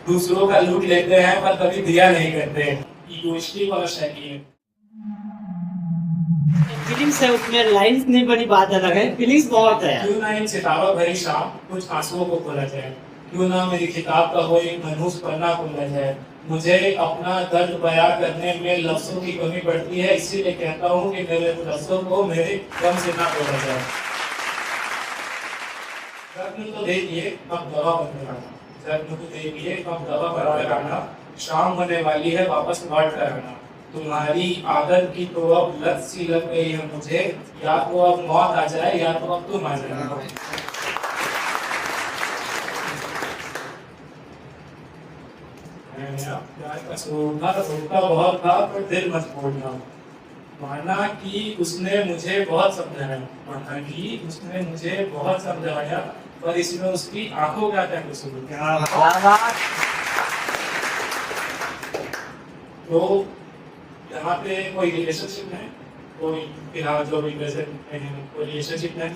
दूसरों का लूट लेते हैं पर कभी दिया नहीं करते। ईगोइस्टिक और शैली है। फीलिंग्स है उसमें, लाइंस नहीं बनी बात अलग है, फीलिंग्स बहुत है। क्यों ना इन सितारों भरी शाम कुछ आंसुओं को खोला जाए, क्यों ना मेरी किताब का कोई मनहूस पन्ना खोला जाए। मुझे अपना दर्द बयां करने में लफ्जों की कमी पड़ती है, इसीलिए कहता हूँ कि मेरे लफ्जों को मेरे गम से ना तोड़ा जाए। जख्म तो देखिए अब दवा बनकर आना, जख्म तो देखिए अब दवा बनकर आना, शाम होने वाली है वापस लौट कर आना। तुम्हारी आदत की तो अब लत सी लग गई है मुझे, या तो अब मौत आ जाए या तो अब तुम आ जाए। रोकता बहुत था पर दिल मत तोड़ना। माना कि उसने मुझे बहुत समझाया, माना कि उसने मुझे बहुत समझाया, पर इसमें उसकी आंखों का क्या कसूर। तो यहाँ पे कोई रिलेशनशिप है, कोई फिलहाल जो भी प्रेजेंट में है, कोई रिलेशनशिप है।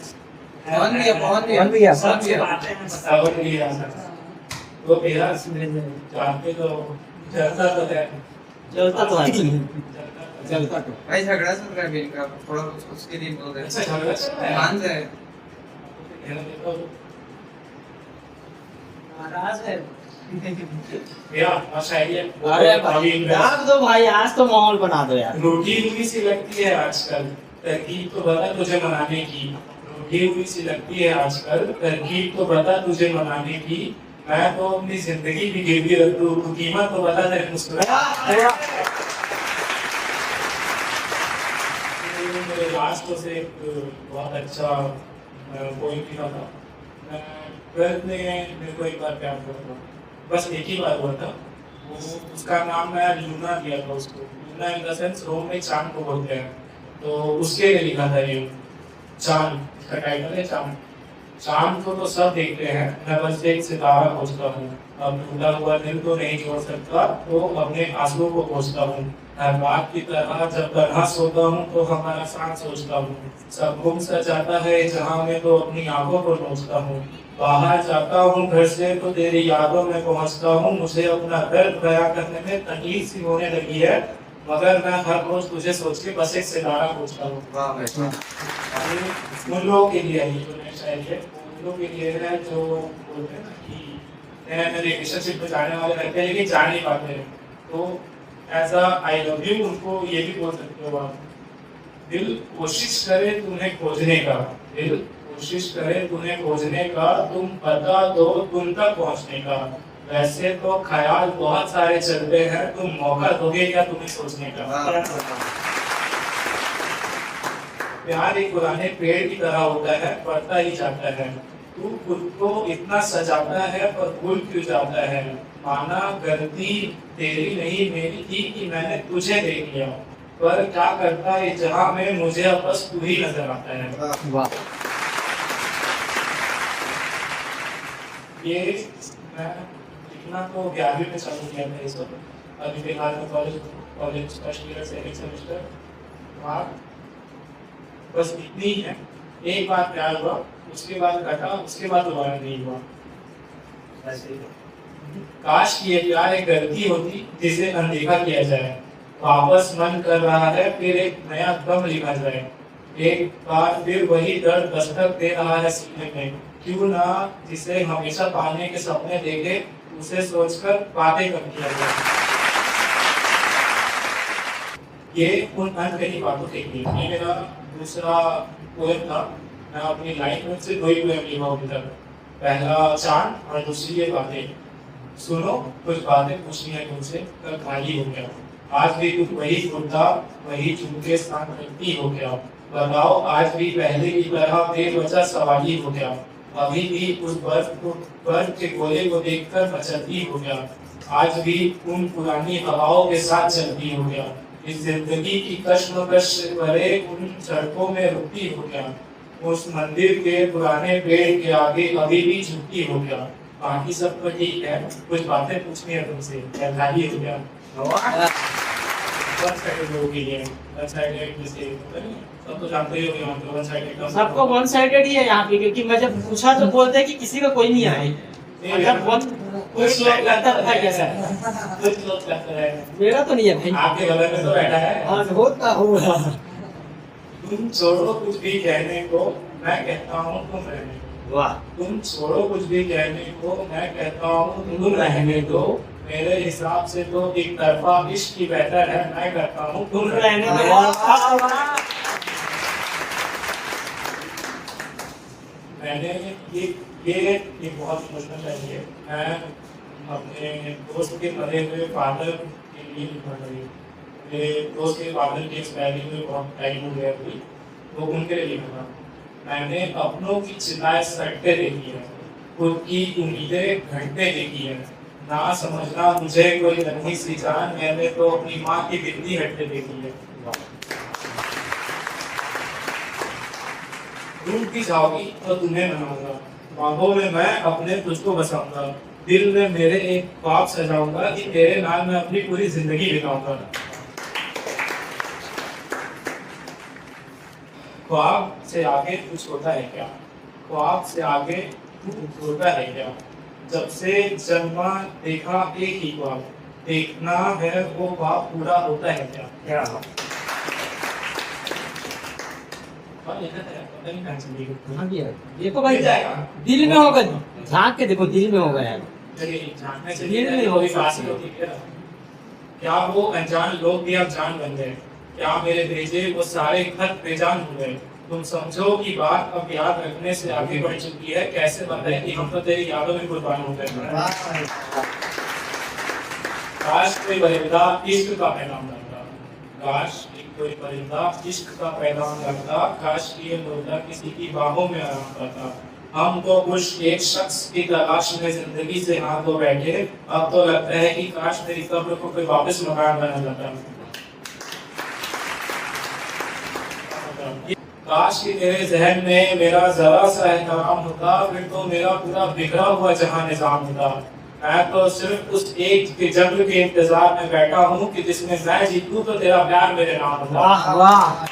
तो मेरा जानते तो जलता तो है, चलता तो है, जलता तो भाई झगड़ा चल रहा है बेन का, थोड़ा उसके लिए बोल रहे हैं। अच्छा झगड़ा चल रहा है। मान जाए नाराज है। मेरा शायरी है। अरे भाई डाल दो भाई, आज तो माहौल बना दो यार। रूठी हुई सी लगती है आजकल तरकीब तो बता तुझे मनाने की, रूठी हुई सी लगती है आजकल तरकीब तो बता तुझे मनाने की। मैं तो अपनी जिंदगी भी गिरवी रख दूं, कीमत तो बता तेरे मुस्कुराने। मेरे लास्ट से एक बहुत अच्छा पोइम लिखा था। मैं 12th में मेरे को एक बार प्यार हुआ था, बस एक ही बार हुआ था। वो उसका नाम मैं लूना दिया था उसको, लूना इन द सेंस रोम में चांद को बोलते हैं, तो उसके लिए लिखा था ये चांद। इसका टाइटल है चांद। चांद को तो सब देखते हैं, मैं बस एक सितारा खोजता हूँ। अब टूटा हुआ दिल तो नहीं जोड़ सकता, तो अपने आंसुओं को खोजता हूँ। हर बात की तरह जब तरह सोता हूँ तो हमारा साथ सोचता हूँ। सब गुम सा जाता है जहाँ मैं तो अपनी आंखों को नोचता हूँ। बाहर जाता हूँ घर से तो तेरी यादों में पहुँचता हूँ। मुझे अपना दर्द बयां करने में तकलीफ सी होने लगी है, मगर मैं हर रोज तुझे सोच के बस एक सितारा खोजता हूँ। उन लोगों के लिए है ये जो नया शायरी है, उन लोगों के लिए है जो बोलते हैं ना कि नए रिलेशनशिप में जाने वाले रहते हैं लेकिन जा नहीं पाते हैं, तो as a I love you उनको ये भी बोल सकते हो आप। दिल कोशिश करे तुम्हें खोजने का, दिल कोशिश करे तुम्हें खोजने का, तुम बता दो तुम तक पहुंचने का। वैसे तो ख्याल बहुत सारे चलते हैं, तुम मौका दोगे क्या तुम्हें सोचने का। प्यार एक पुराने पेड़ की तरह होता है, बढ़ता ही जाता है। तू खुद को इतना सजाता है पर भूल क्यों जाता है। माना गलती तेरी नहीं मेरी थी कि मैंने तुझे देख लिया, पर क्या करता है जहां में मुझे अब बस तू ही नजर आता है। वाह। ये मैं लिखना तो 11वीं में चालू किया था इस वक्त, अभी फिलहाल में college first year second semester वहाँ बस इतनी ही है। एक बार प्यार हुआ, उसके बाद कटा, उसके बाद दोबारा नहीं हुआ। काश ये प्यार एक गलती होती जिसे अनदेखा किया जाए। वापस मन कर रहा है फिर एक नया गम लिखा जाए। एक बार फिर वही दर्द दस्तक दे रहा है सीने में, क्यों ना जिसे हमेशा पाने के सपने देखे उसे सोचकर बातें कम किया जाए। ये उन अनकही बातों के लिए ये मेरा दूसरा पोएम था। मैं अपनी लाइफ में से 2 ही पोएम लिखा अभी तक, पहला चांद और दूसरी ये बातें। सुनो कुछ बातें पूछनी है तुमसे, कल खाली हो गया, आज भी कुछ वही कुर्ता वही झुमके साथ रखती हो गया। बताओ आज भी पहले की तरह बेवजह सवाली हो गया, अभी भी उस बर्फ के गोले को देखकर मचलती हो गया, आज भी उन पुरानी हवाओं के साथ चलती हो गया, इस जिंदगी की कश्मकश से भरे उन सड़कों में रुकती हो गया, उस मंदिर के पुराने पेड़ के आगे अभी भी झुकती हो गया। बाकी सब तो ठीक है, कुछ बातें पूछनी है तुमसे, खाली हो गया। सब तो जानते ही होंगे वन साइडेड। सबको वन साइडेड ही है यहाँ पे, क्योंकि मैं जब पूछा तो बोलते हैं कि किसी का कोई नहीं आया। कुछ लोग करता था कैसा कुछ लोग करते हैं। मेरा तो नहीं है भाई। आपके बगल में तो बैठा है। हाँ होता होगा। तुम छोड़ो कुछ भी कहने को, मैं कहता हूँ तुम रहने दो। वाह। तुम छोड़ो कुछ भी कहने को, मैं कहता हूँ तुम रहने दो। मेरे हिसाब से तो एक तरफा इश्क ही बेहतर है, मैं कहता हूँ तुम रहने दो। मैंने ये बहुत इमोशनल है। मैं अपने दोस्त के मरे हुए फादर के लिए लिखा था। मेरे दोस्त के फादर की एक्सपायरी में बहुत टाइम हो गया अभी, तो उनके लिए लिखा था। मैंने अपनों की चिल्लाए सड़के देखी है, खुद की उम्मीदें घंटे देखी है। ना समझना मुझे कोई नहीं सी जान, मैंने तो अपनी माँ की बिजली घंटे देखी है। रूठी जाओगी तो तुम्हें मनाऊंगा, बाहों में मैं अपने तुझको बसाऊंगा, दिल में मेरे एक ख्वाब सजाऊंगा कि तेरे नाम में अपनी पूरी जिंदगी बिताऊंगा। ख्वाब से आगे कुछ होता है क्या? ख्वाब से आगे कुछ होता है क्या? जब से जन्मा देखा एक ही ख्वाब, देखना है वो ख्वाब पूरा होता है क्या? क्या? हाँ जी यार, देखो भाई दिल में होगा, झांक के देखो दिल में होगा यार। झांकने से दिल में होगी फासिल होती है। क्या वो अनजान लोग भी अब जान बन गए? क्या मेरे भेजे वो सारे खत बेजान हो गए? तुम समझो कि बात अब याद रखने से आगे बढ़ चुकी है, कैसे बताए कि हम तो तेरी यादों में कुर्बान हो गए। काश कोई परिंदा इश्क का पैगाम करता, काश कोई परिंदा इश्क का पैगाम करता, काश ये मुर्दा किसी की बाहों में आराम करता। हम तो कुछ एक शख्स की तलाश में जिंदगी से हाथ धो बैठे, अब तो लगता है कि काश मेरी कब्र को कोई वापस मकान बना जाता। काश कि तेरे जहन में मेरा जरा सा एहतराम होता, फिर तो मेरा पूरा बिखरा हुआ जहां निजाम होता। मैं तो सिर्फ उस एक के जंग के इंतजार में बैठा हूँ कि जिसमें मैं जीतूं तो तेरा प्यार मेरे नाम होता। वाह वाह।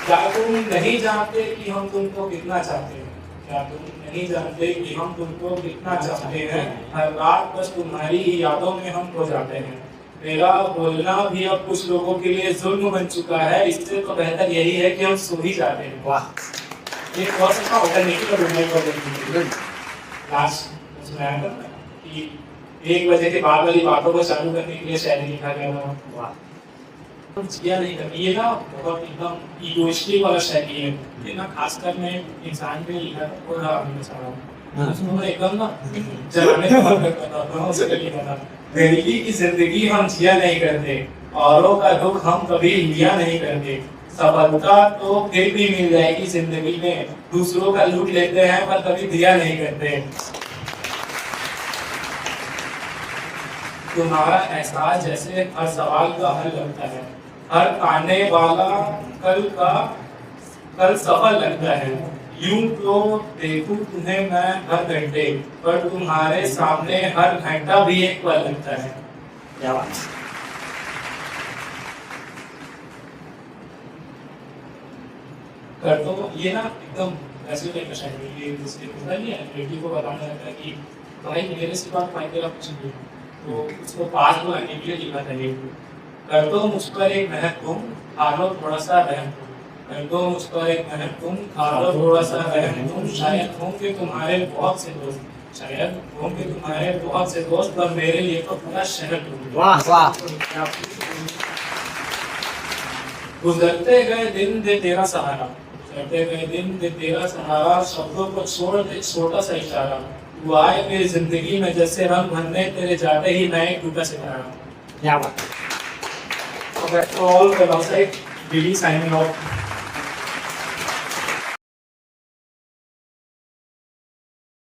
क्या तुम नहीं जानते कि हम तुमको कितना चाहते हैं? क्या तुम नहीं जानते कि हम तुमको कितना चाहते हैं? हर रात बस तुम्हारी ही यादों में हम खो जाते हैं। मेरा बोलना भी अब कुछ लोगों के लिए जुल्म बन चुका है, इससे तो बेहतर यही है कि हम सो ही जाते हैं। वाह। ये बहुत अच्छा ऑल्टरनेटिव लास्ट उसमें आया था कि 1 बजे के बाद वाली बातों को चालू करने के लिए शायरी लिखा गया था। वाह। किया नहीं करती, ये ना बहुत एकदम इगोइस्टिक वाला शायरी है। ये ना खासकर मैं इंसान के लिए लिखा था, पूरा उसमें एकदम ना जलाने का मन करता था, उसके लिए लिखा था। जिंदगी की जिंदगी हम जिया नहीं करते, औरों का दुख हम कभी लिया नहीं करते। सफलता तो फिर भी मिल जाएगी जिंदगी में, दूसरों का लूट लेते हैं पर कभी दिया नहीं करते। तुम्हारा एहसास जैसे हर सवाल का हल लगता है, हर आने वाला कल सफल लगता है। यूं तो देखूं तुम्हें मैं हर घंटे, पर तुम्हारे सामने हर घंटा भी एक पल लगता है। क्या बात। कर तो ये ना एकदम ऐसे टाइप का शायरी, ये जिसके पता नहीं है लड़की को बताना रहता है कि भाई मेरे से बात फाइनल का कुछ नहीं, तो उसको पास में आने के लिए लिखा था ये। कर दो मुझ पर एक मेहनत तुम, खा लो थोड़ा सा रहम तुम। कर दो मुझ पर एक मेहनत तुम, खा लो थोड़ा सा रहम तुम। शायद होंगे तुम्हारे बहुत से दोस्त, शायद होंगे तुम्हारे बहुत से दोस्त, पर मेरे लिए तो पूरा शहर तुम। वाह वाह। गुजरते गए दिन दे तेरा सहारा, गुजरते गए दिन दे तेरा सहारा, शब्दों को छोड़ दे छोटा सा इशारा। तू आए मेरी जिंदगी में जैसे रंग भरने, तेरे जाते ही नए टूटा सितारा। क्या बात। So that's all about it. Really signing off.